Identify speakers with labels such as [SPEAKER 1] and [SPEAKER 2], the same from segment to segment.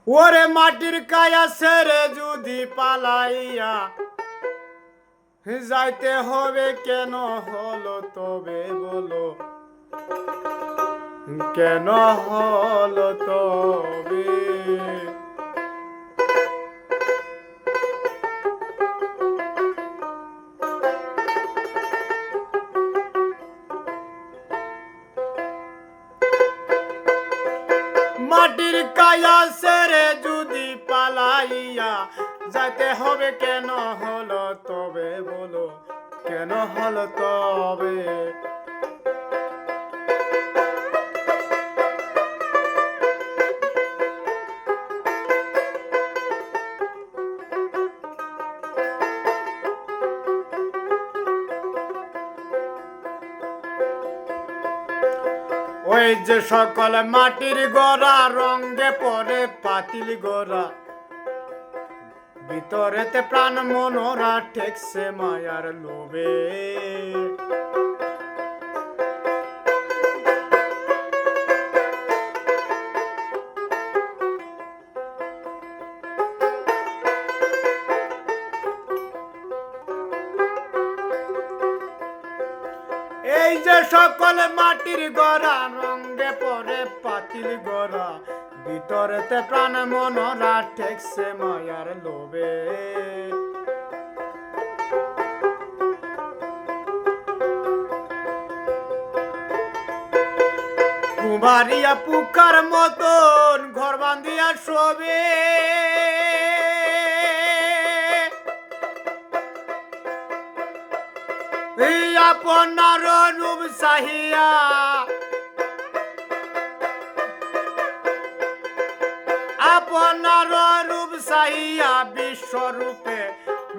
[SPEAKER 1] ওরে মাটির কায়া ছেড়ে যদি পালাইয়া যাইতে হবে কেন হলো তবে বলো, কেন হলো তবে? মাটির কায়া ছেড়ে যদি পালাইয়া যাইতে হবে কেন হলো তবে বলো, কেন হলো তবে? ওই যে সকল মাটির গড়া রঙে পরে পাতিল গড়া, ভিতরেতে প্রাণ মনোরা ঠেকছে মায়ার লোভে। এই যে সকল মাটির গড়া রঙে পরে পাতিল গড়া, ভিতরেতে প্রাণ মনোরা ঠেকছে মায়ার লোভে। কুমারিয়া পুকার মতন ঘর বান্ধিয়া শোবে, আপনার রূপ চাহিয়া আপনার রূপ চাহিয়া বিশ্বরূপে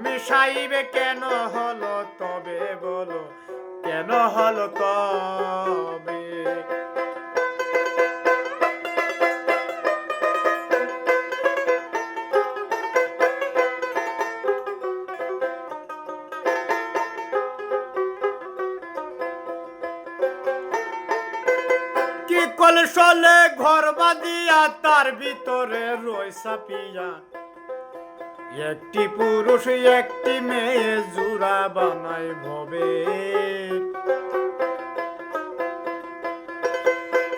[SPEAKER 1] মিশাইবে কেন হলো তবে বলো, কেন হলো তবে? কি কলসলে ঘর বাঁধিয়া তার ভিতরে রই চাপিয়া, একটি পুরুষ একটি মেয়ে জুড়া বানাই ভবে।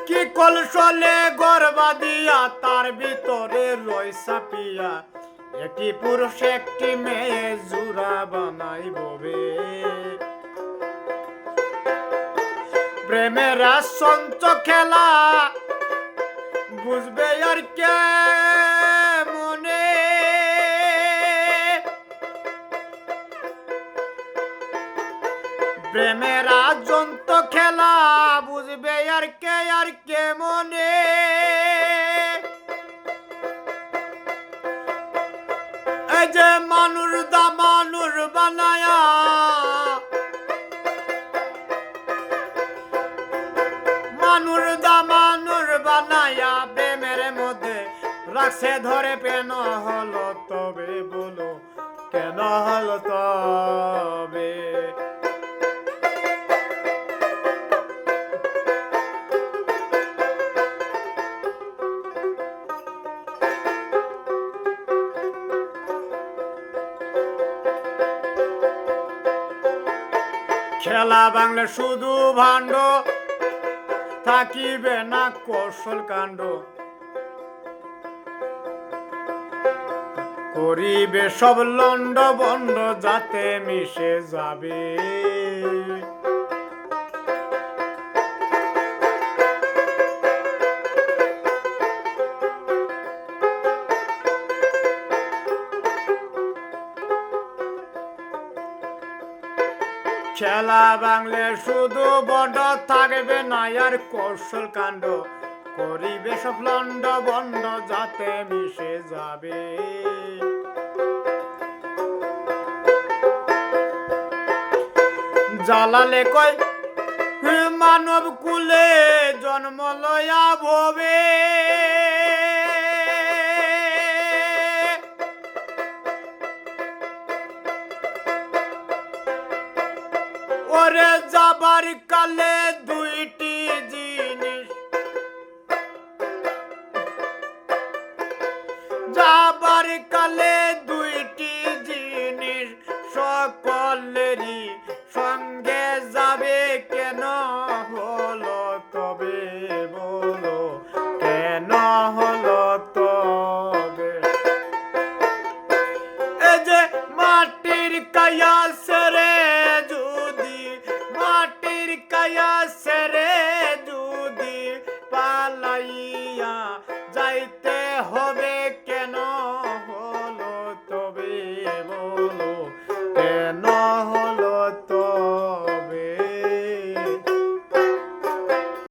[SPEAKER 1] কি কলসলে ঘর বাঁধিয়া তার ভিতরে রই চাপিয়া, একটি পুরুষ একটি মেয়ে জুড়া বানাই ভবে। প্রেমের সঞ্চ খেলা বুঝবে আর কে মনে, প্রেমের জন্ত খেলা বুঝবে আর কে মনে। এই যে মানুষ দা মানুষ বানায়া, মানুষ দা মানুষ বানায়া প্রেমের মধ্যে রাখছে ধরে, কেন হলো তবে বলো, কেন হলো তবে? খেলা বাংলা শুধু ভাণ্ড, থাকিবে না কৌশল কাণ্ড, করিবে সব লন্ড বন্ড যাতে মিশে যাবে। খেলা বাংলে শুধু বন্ড, থাকবে না আর কৌশল কাণ্ড, করিবে সব লন্ড বন্ড যাতে মিশে যাবে। জালালে কয় মানব কুলে জন্ম লয়া ভবে, ওরে যাবার কালে দুইটি জিনিস কালে দুইটি জিনিস সকলেরই সঙ্গে যাবে কেন হলো তবে বলো কেন হলো তবে এই যে মাটির কায়া সেরে যদি মাটির কায়া সেরে যদি পালাইয়া যাইতে হবে